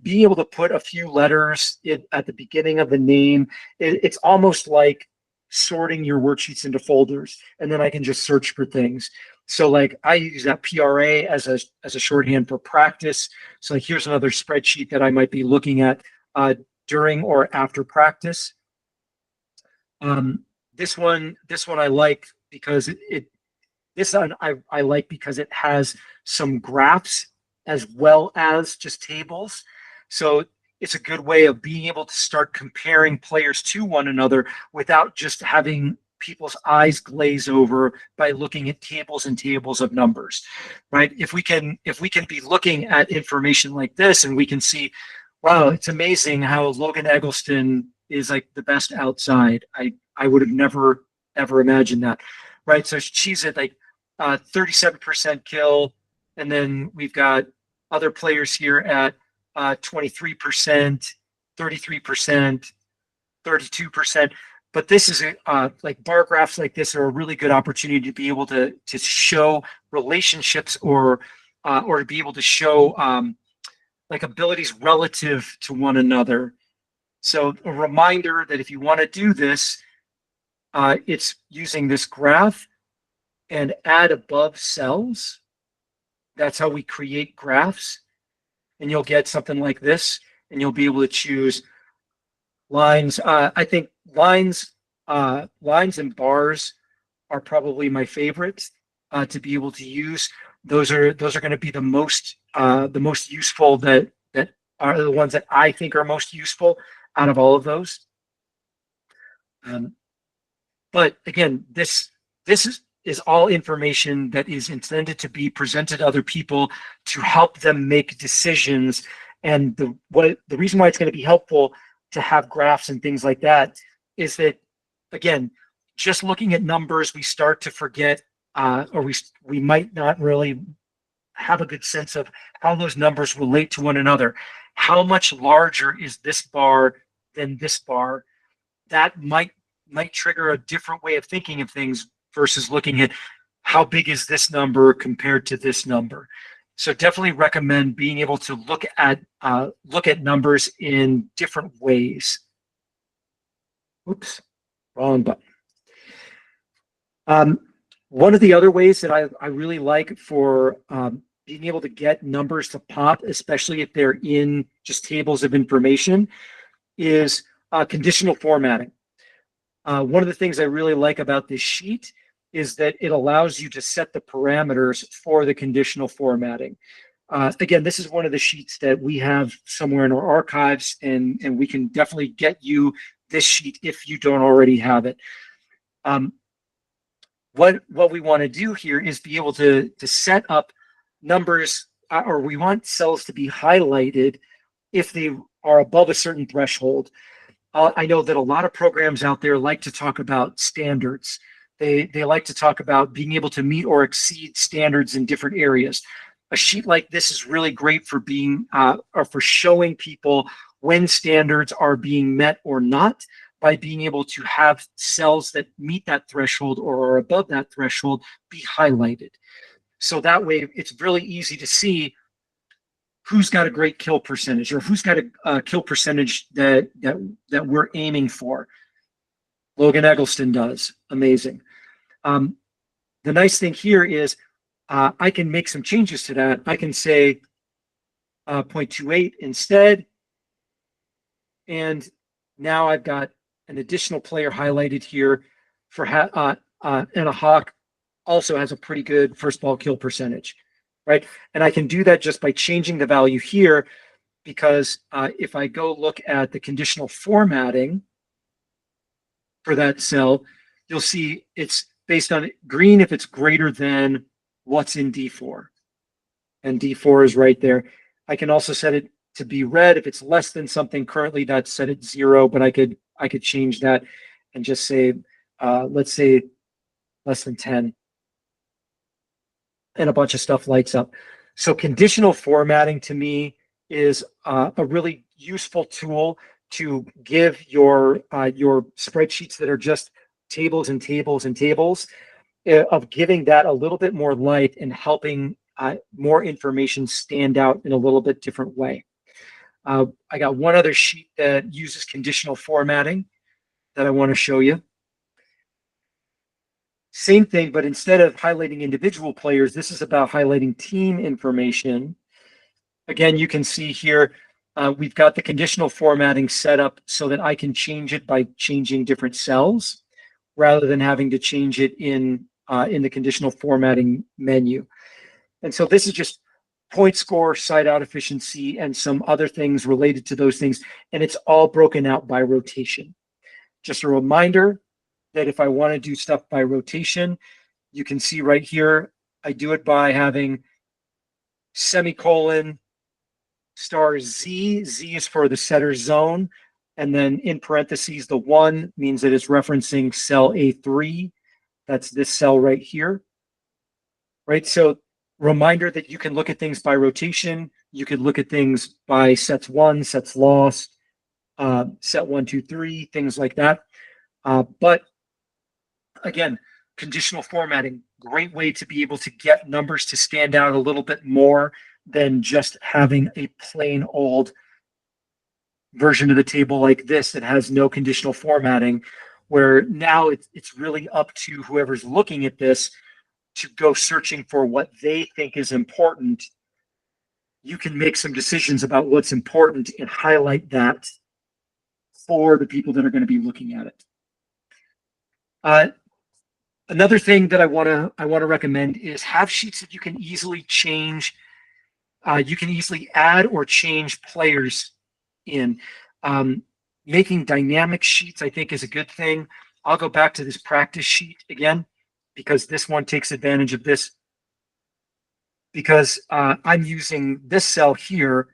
S2: Being able to put a few letters at the beginning of the name, it's almost like sorting your worksheets into folders, and then I can just search for things. So like I use that PRA as a shorthand for practice. So like here's another spreadsheet that I might be looking at during or after practice. This one I like because I like because it has some graphs as well as just tables. So it's a good way of being able to start comparing players to one another without just having people's eyes glaze over by looking at tables and tables of numbers, right? If we can be looking at information like this, and we can see, wow, it's amazing how Logan Eggleston is like the best outside. I would have never ever imagined that, right? So she's at like 37% kill, and then we've got other players here at 23%, 33%, 32%. But this is like bar graphs like this are a really good opportunity to be able to show relationships, or to be able to show like abilities relative to one another. So a reminder that if you want to do this, it's using this graph and add above cells. That's how we create graphs. And you'll get something like this, and you'll be able to choose lines. I think lines and bars are probably my favorites to be able to use. Those are going to be the most useful, that are the ones that I think are most useful. out of all of those. But again, this is all information that is intended to be presented to other people to help them make decisions. And the reason why it's going to be helpful to have graphs and things like that is that, again, just looking at numbers, we start to forget, or we might not really have a good sense of how those numbers relate to one another. How much larger is this bar than this bar? That might trigger a different way of thinking of things versus looking at how big is this number compared to this number. So definitely recommend being able to look at numbers in different ways. Oops, wrong button. One of the other ways that I really like for being able to get numbers to pop, especially if they're in just tables of information, is conditional formatting. One of the things I really like about this sheet is that it allows you to set the parameters for the conditional formatting. Again, this is one of the sheets that we have somewhere in our archives, and we can definitely get you this sheet if you don't already have it. What we want to do here is be able to set up numbers, or we want cells to be highlighted if they are above a certain threshold. I know that a lot of programs out there like to talk about standards. They like to talk about being able to meet or exceed standards in different areas. A sheet like this is really great for being or for showing people when standards are being met or not, by being able to have cells that meet that threshold or are above that threshold be highlighted. So that way it's really easy to see who's got a great kill percentage, or who's got a kill percentage that we're aiming for. Logan Eggleston does. Amazing. The nice thing here is I can make some changes to that. I can say 0.28 instead. And now I've got an additional player highlighted here for and a Hawk also has a pretty good first ball kill percentage, right? And I can do that just by changing the value here, because if I go look at the conditional formatting for that cell, you'll see it's based on green if it's greater than what's in D4. And D4 is right there. I can also set it to be red if it's less than something. Currently that's set at 0, but I could change that and just say, let's say less than 10. And a bunch of stuff lights up. So conditional formatting to me is a really useful tool to give your spreadsheets that are just tables and tables and tables, of giving that a little bit more light and helping more information stand out in a little bit different way. I got one other sheet that uses conditional formatting that I want to show you. Same thing, but instead of highlighting individual players, this is about highlighting team information. Again, you can see here, we've got the conditional formatting set up so that I can change it by changing different cells rather than having to change it in the conditional formatting menu. And so this is just point score, side out efficiency, and some other things related to those things. And it's all broken out by rotation. Just a reminder that if I want to do stuff by rotation, you can see right here, I do it by having semicolon star Z. Z is for the setter zone. And then in parentheses, the 1 means that it's referencing cell A3. That's this cell right here. Right. So reminder that you can look at things by rotation. You could look at things by sets 1, sets lost, set 1, 2, 3, things like that. But again, conditional formatting, great way to be able to get numbers to stand out a little bit more than just having a plain old version of the table like this that has no conditional formatting, where now it's really up to whoever's looking at this to go searching for what they think is important. You can make some decisions about what's important and highlight that for the people that are going to be looking at it. Another thing that I want to recommend is have sheets that you can easily change. You can easily add or change players in. Making dynamic sheets, I think, is a good thing. I'll go back to this practice sheet again, because this one takes advantage of this. Because I'm using this cell here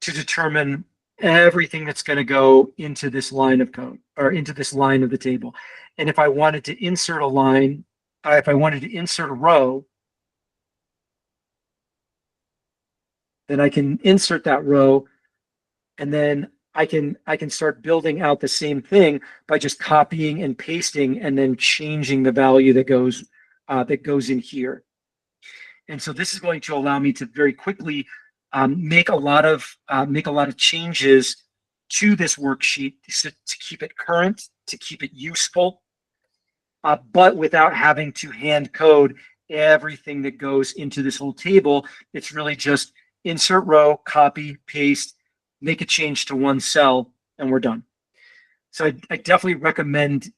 S2: to determine everything that's going to go into this line of code, or into this line of the table. And if I wanted to insert a line, if I wanted to insert a row, then I can insert that row, and then I can start building out the same thing by just copying and pasting and then changing the value that goes in here. And so this is going to allow me to very quickly make a lot of changes to this worksheet to keep it current, to keep it useful, but without having to hand code everything that goes into this whole table. It's really just insert row, copy, paste, make a change to one cell, and we're done. So I definitely recommend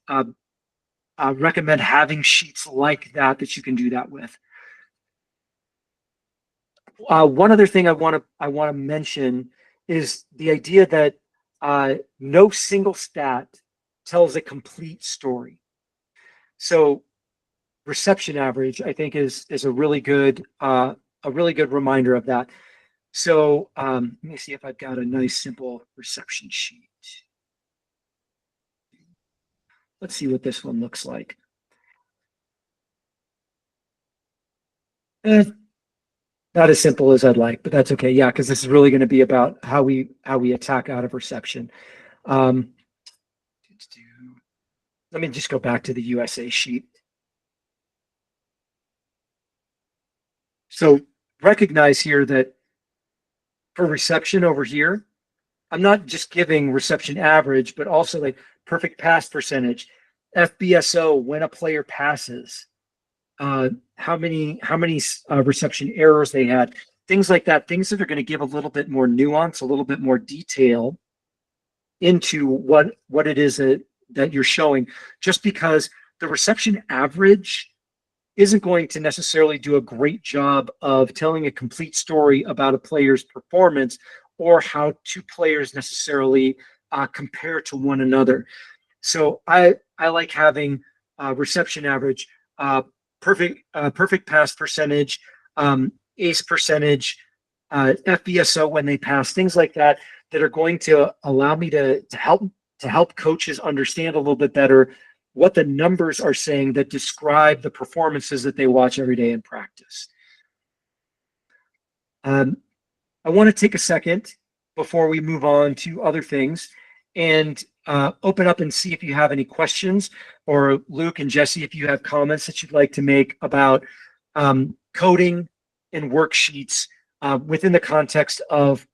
S2: having sheets like that you can do that with. One other thing I want to mention is the idea that no single stat tells a complete story. So reception average, I think, is a really good reminder of that. So let me see if I've got a nice simple reception sheet. Let's see what this one looks like. Not as simple as I'd like, but that's okay. Yeah, because this is really going to be about how we attack out of reception. Let me just go back to the USA sheet. So recognize here that for reception over here, I'm not just giving reception average, but also like perfect pass percentage, FBSO when a player passes, how many reception errors they had, things like that, things that are going to give a little bit more nuance, a little bit more detail into what it is that you're showing, just because the reception average isn't going to necessarily do a great job of telling a complete story about a player's performance or how two players necessarily compare to one another. So I like having reception average, perfect pass percentage, ace percentage, FBSO when they pass, things like that are going to allow me to help coaches understand a little bit better what the numbers are saying that describe the performances that they watch every day in practice. I want to take a second before we move on to other things and open up and see if you have any questions, or Luke and Jesse, if you have comments that you'd like to make about coding and worksheets within the context of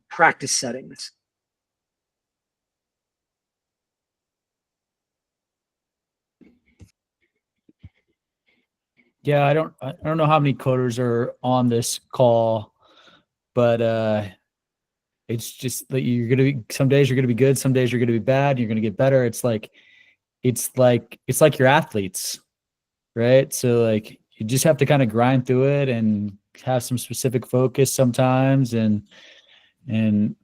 S2: practice settings.
S1: Yeah, I don't know how many coders are on this call, but it's just that you're gonna be, some days you're gonna be good, some days you're gonna be bad, you're gonna get better. It's like your athletes, right? So like you just have to kind of grind through it and have some specific focus sometimes, and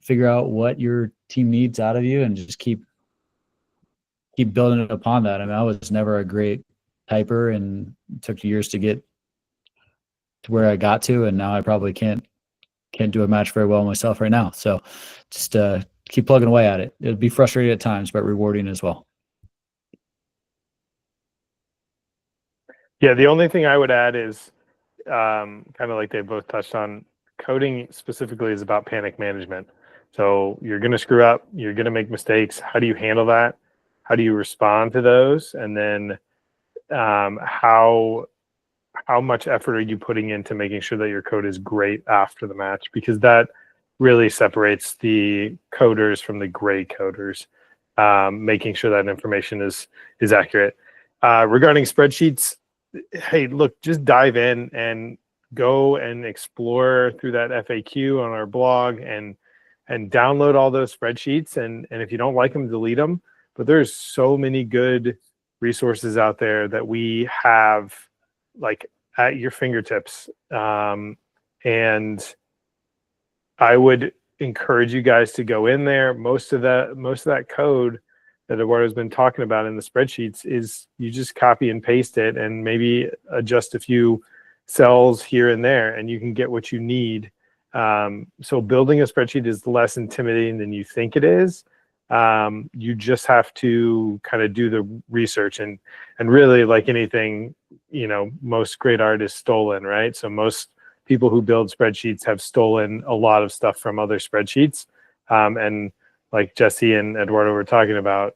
S1: figure out what your team needs out of you, and just keep building it upon that. I mean, I was never a great typer, and it took years to get to where I got to, and now I probably can't do a match very well myself right now. So just keep plugging away at it. It'll be frustrating at times, but rewarding as well.
S3: Yeah, the only thing I would add is kind of like they both touched on, coding specifically is about panic management. So you're going to screw up, you're going to make mistakes. How do you handle that? How do you respond to those? And then how much effort are you putting into making sure that your code is great after the match? Because that really separates the coders from the great coders, making sure that information is accurate. Regarding spreadsheets, hey, look, just dive in and go and explore through that FAQ on our blog and download all those spreadsheets. And if you don't like them, delete them. But there's so many good resources out there that we have like at your fingertips. And I would encourage you guys to go in there. Most of that code that Eduardo's been talking about in the spreadsheets is you just copy and paste it and maybe adjust a few cells here and there, and you can get what you need. So building a spreadsheet is less intimidating than you think it is. You just have to kind of do the research, and really, like anything, most great art is stolen, right? So most people who build spreadsheets have stolen a lot of stuff from other spreadsheets. And like Jesse and Eduardo were talking about,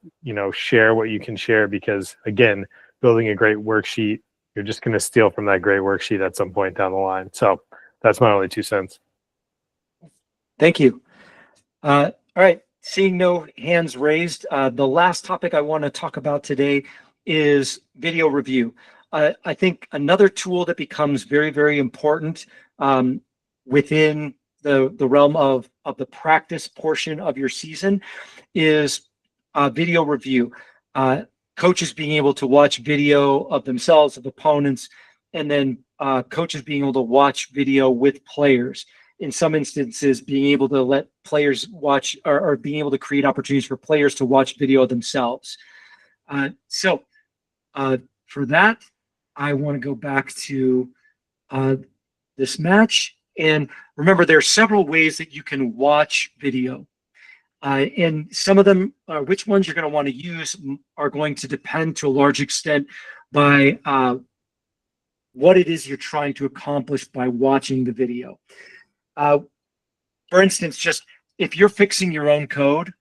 S3: share what you can share, because again, building a great worksheet, you're just going to steal from that great worksheet at some point down the line. So that's my only 2 cents.
S2: Thank you. All right. Seeing no hands raised, the last topic I want to talk about today is video review. I think another tool that becomes very, very important within the realm of the practice portion of your season is video review. Coaches being able to watch video of themselves, of opponents, and then coaches being able to watch video with players. In some instances, being able to let players watch, or being able to create opportunities for players to watch video themselves. So for that, I want to go back to this match. And remember, there are several ways that you can watch video. And some of them, which ones you're going to want to use, are going to depend to a large extent by what it is you're trying to accomplish by watching the video. For instance, just if you're fixing your own code,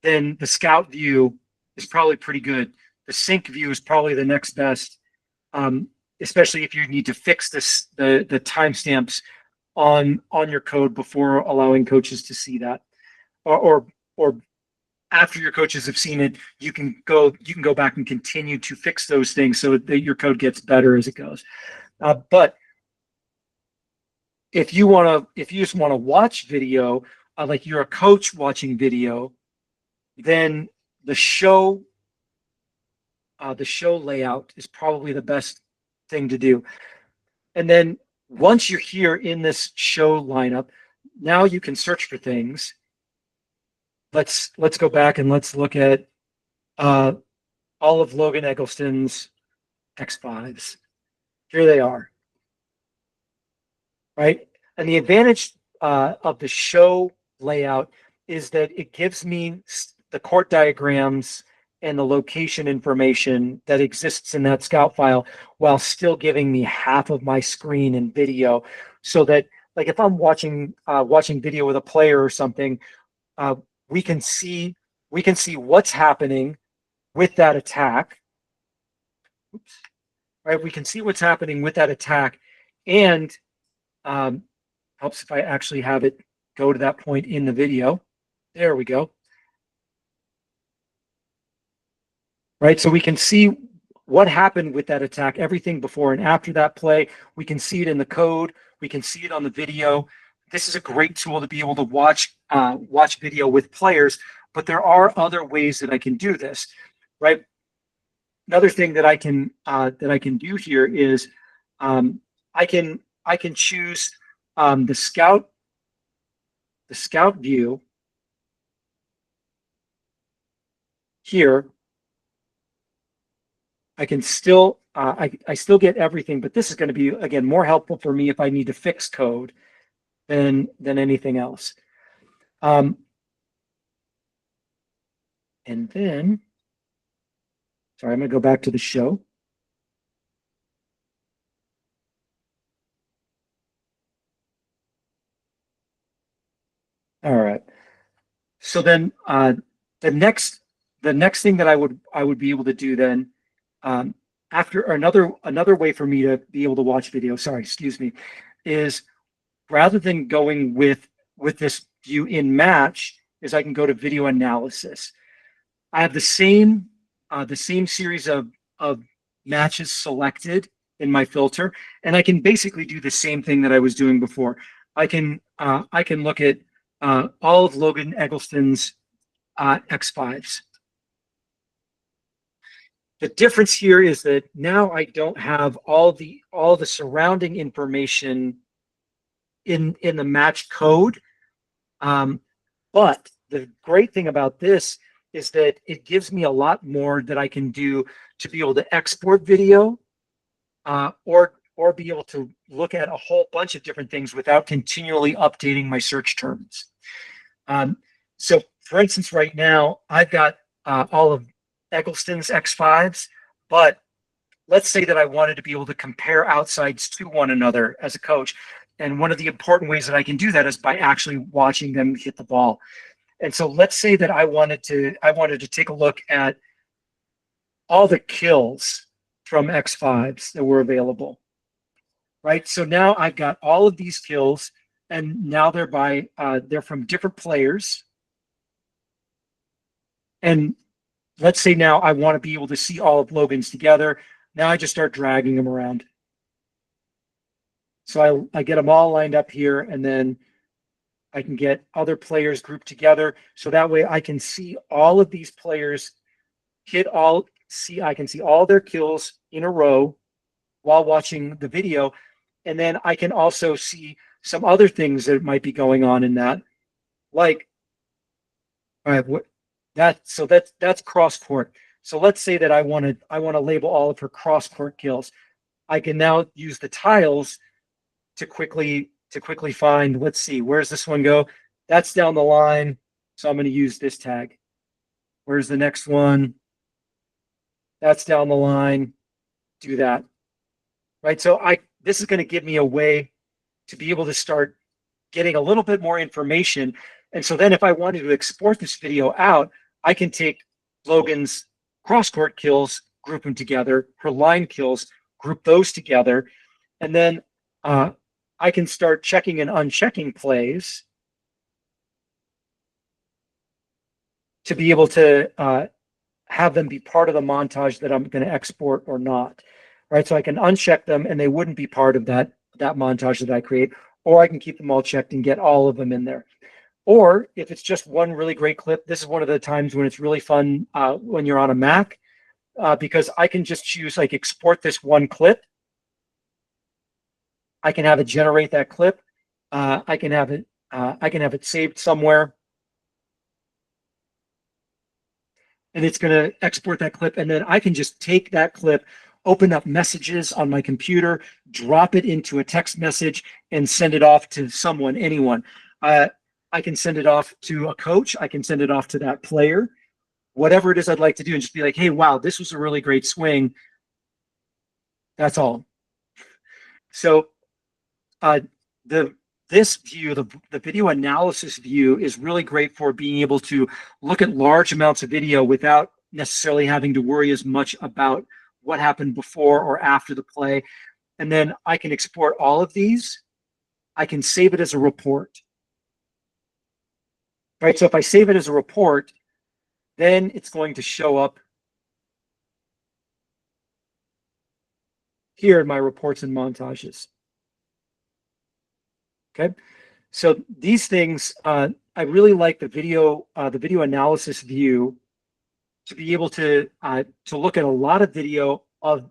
S2: then the scout view is probably pretty good. The sync view is probably the next best, especially if you need to fix the timestamps on your code before allowing coaches to see that, or after your coaches have seen it, you can go back and continue to fix those things so that your code gets better as it goes. But if you just want to watch video, like you're a coach watching video, then the show layout is probably the best thing to do. And then once you're here in this show lineup, now you can search for things. Let's go back and let's look at all of Logan Eggleston's X5s. Here they are. Right? And the advantage of the show layout is that it gives me the court diagrams and the location information that exists in that scout file while still giving me half of my screen in video, so that, like, if I'm watching video with a player or something, we can see what's happening with that attack. Oops. Right? We can see what's happening with that attack, and helps if I actually have it go to that point in the video. There we go. Right, so we can see what happened with that attack, everything before and after that play. We can see it in the code. We can see it on the video. This is a great tool to be able to watch video with players, but there are other ways that I can do this, right? Another thing that I can do here is I can choose the scout view here. I can still I still get everything, but this is going to be, again, more helpful for me if I need to fix code than anything else. And then, sorry, I'm going to go back to the show. All right. So then the next thing that I would be able to do then, after another way for me to be able to watch video, is rather than going with this view in match, is I can go to video analysis. I have the same series of matches selected in my filter, and I can basically do the same thing that I was doing before. I can look at all of Logan Eggleston's X5s. The difference here is that now I don't have all the surrounding information in the match code. But the great thing about this is that it gives me a lot more that I can do to be able to export video, or be able to look at a whole bunch of different things without continually updating my search terms. So for instance, right now I've got all of Eggleston's X5s, but let's say that I wanted to be able to compare outsides to one another as a coach. And one of the important ways that I can do that is by actually watching them hit the ball. And so let's say that I wanted to take a look at all the kills from X5s that were available. Right. So now I've got all of these kills, and now they're from different players. And let's say now I want to be able to see all of Logan's together. Now I just start dragging them around. So I get them all lined up here, and then I can get other players grouped together. So that way I can see all of these players I can see all their kills in a row while watching the video. And then I can also see some other things that might be going on in that, like, all right, that's cross court. So let's say that I want to label all of her cross court kills. I can now use the tiles to quickly find. Let's see, where's this one go? That's down the line, so I'm going to use this tag. Where's the next one? That's down the line. Do that. Right. So this is going to give me a way to be able to start getting a little bit more information. And so then if I wanted to export this video out, I can take Logan's cross-court kills, group them together, her line kills, group those together, and then I can start checking and unchecking plays to be able to have them be part of the montage that I'm going to export or not. Right, so I can uncheck them and they wouldn't be part of that montage that I create, or I can keep them all checked and get all of them in there. Or if it's just one really great clip, this is one of the times when it's really fun when you're on a Mac, because I can just choose, like, export this one clip. I can have it generate that clip. I can have it saved somewhere, and it's going to export that clip, and then I can just take that clip, open up messages on my computer, drop it into a text message, and send it off to someone, anyone. I can send it off to a coach. I can send it off to that player, whatever it is I'd like to do, and just be like, hey, wow, this was a really great swing. That's all. So this view, the video analysis view, is really great for being able to look at large amounts of video without necessarily having to worry as much about what happened before or after the play. And then I can export all of these. I can save it as a report. Right, so if I save it as a report, then it's going to show up here in my reports and montages. Okay, so these things, I really like the video analysis view, to be able to look at a lot of video of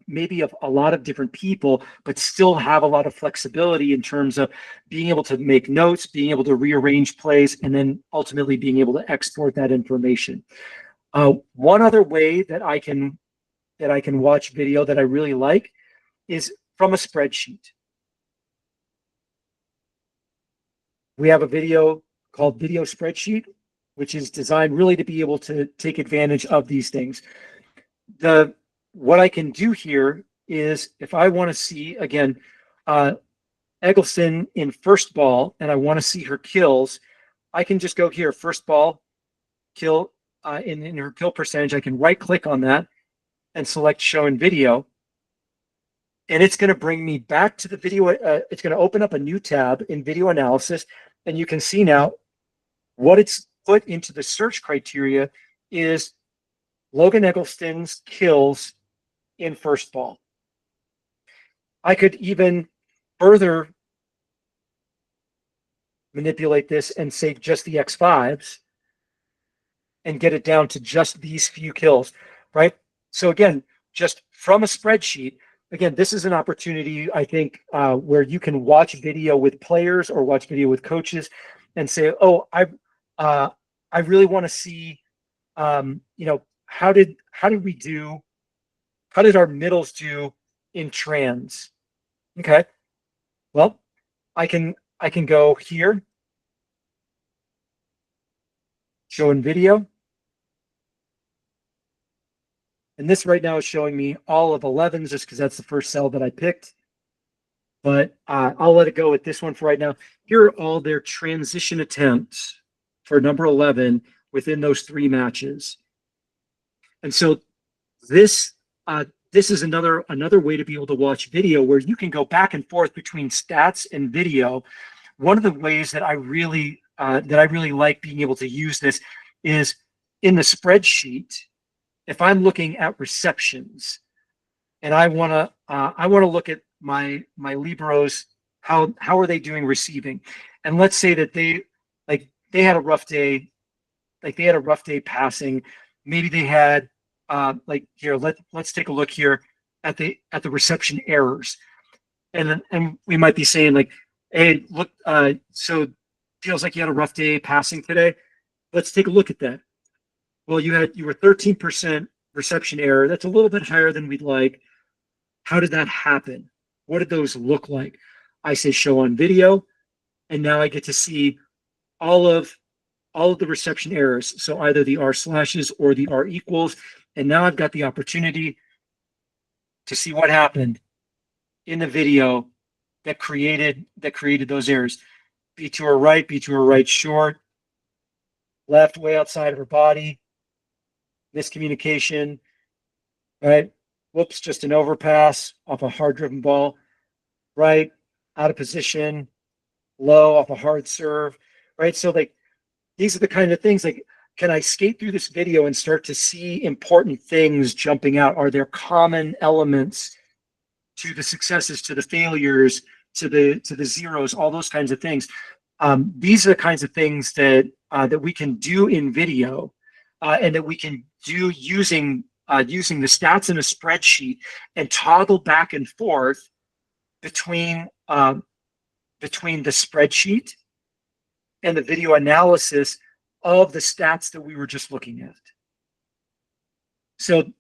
S2: a lot of different people, but still have a lot of flexibility in terms of being able to make notes, being able to rearrange plays, and then ultimately being able to export that information. One other way that I can watch video that I really like is from a spreadsheet. We have a video called Video Spreadsheet, which is designed really to be able to take advantage of these things. What I can do here is, if I want to see, again, Eggleston in first ball, and I want to see her kills, I can just go here, first ball, kill, in her kill percentage. I can right click on that and select show in video. And it's going to bring me back to the video. It's going to open up a new tab in video analysis. And you can see now what it's put into the search criteria is Logan Eggleston's kills in first ball. I could even further manipulate this and say just the X5s and get it down to just these few kills, right? So again, just from a spreadsheet, again, this is an opportunity, I think, where you can watch video with players or watch video with coaches and say, oh, I really want to see, how did our middles do in trans? Okay. Well, I can go here, show in video. And this right now is showing me all of 11s just because that's the first cell that I picked. But I'll let it go with this one for right now. Here are all their transition attempts for number 11 within those 3 matches. And so this is another way to be able to watch video where you can go back and forth between stats and video. One of the ways that I really like being able to use this is in the spreadsheet. If I'm looking at receptions and I want to look at my liberos, how are they doing receiving? And let's say that they had a rough day, passing. Maybe they had here, let's take a look here at the reception errors. And we might be saying like, hey, look, so feels like you had a rough day passing today. Let's take a look at that. Well, you were 13% reception error. That's a little bit higher than we'd like. How did that happen? What did those look like? I say show on video, and now I get to see all of the reception errors. So either the R slashes or the R equals. And now I've got the opportunity to see what happened in the video that created those errors. B2 or right short, left way outside of her body, miscommunication, right? Whoops, just an overpass off a hard driven ball, right? Out of position, low off a hard serve, right? So like these are the kind of things like, can I skate through this video and start to see important things jumping out? Are there common elements to the successes, to the failures, to the zeros, all those kinds of things? These are the kinds of things that we can do in video, and that we can do using the stats in a spreadsheet and toggle back and forth between the spreadsheet and the video analysis of the stats that we were just looking at. So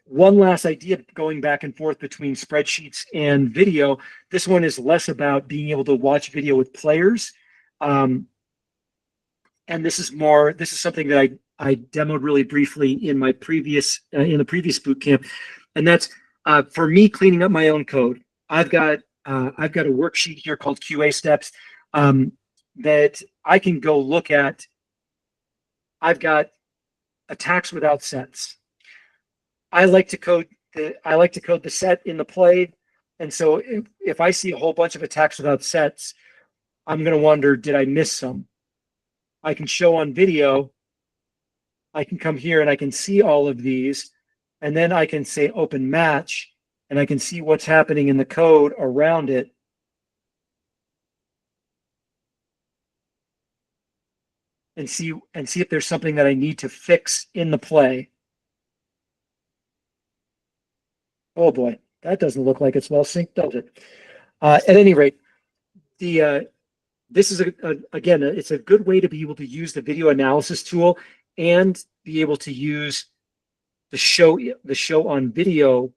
S2: one last idea going back and forth between spreadsheets and video. This one is less about being able to watch video with players. And this is something that I demoed really briefly in my previous boot camp. And that's for me cleaning up my own code. I've got a worksheet here called QA steps that I can go look at. I've got attacks without sets. I like to code the set in the play. And so if I see a whole bunch of attacks without sets, I'm going to wonder, did I miss some? I can show on video. I can come here and I can see all of these. And then I can say open match and I can see what's happening in the code around it. And see if there's something that I need to fix in the play. Oh boy, that doesn't look like it's well synced, does it? At any rate, this is again, it's a good way to be able to use the video analysis tool and be able to use the show on video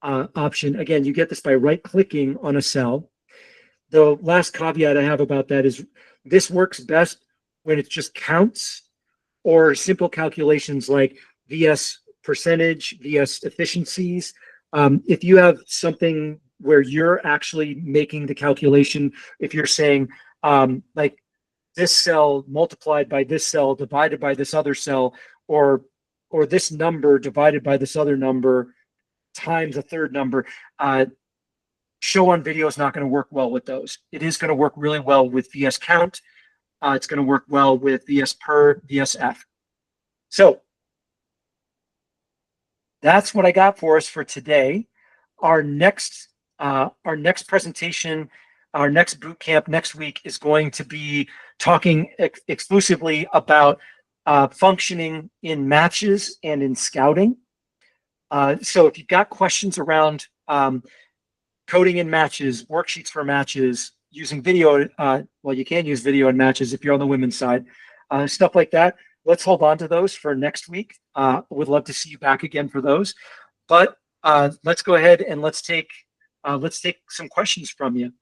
S2: option. Again, you get this by right-clicking on a cell. The last caveat I have about that is this works best when it's just counts or simple calculations like VS percentage, VS efficiencies. If you have something where you're actually making the calculation, if you're saying like this cell multiplied by this cell divided by this other cell, or this number divided by this other number times a third number, show on video is not going to work well with those. It is going to work really well with VS count. It's going to work well with VS per, VSF. So that's what I got for us for today. Our next presentation, our next boot camp next week is going to be talking exclusively about functioning in matches and in scouting. So if you've got questions around coding in matches, worksheets for matches, using video. Well, you can use video in matches if you're on the women's side, stuff like that. Let's hold on to those for next week. Would love to see you back again for those. But let's go ahead and let's take some questions from you.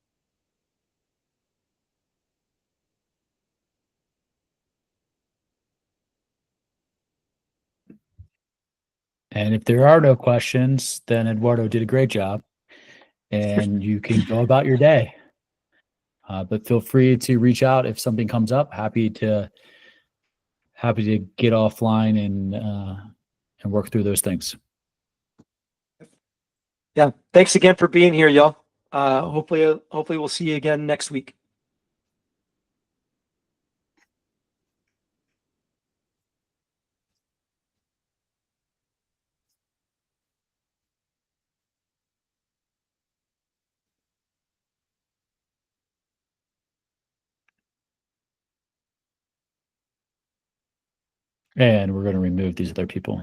S1: And if there are no questions, then Eduardo did a great job, and you can go about your day. But feel free to reach out if something comes up. Happy to get offline and work through those things.
S2: Yeah, thanks again for being here, y'all. Hopefully we'll see you again next week.
S1: And we're going to remove these other people.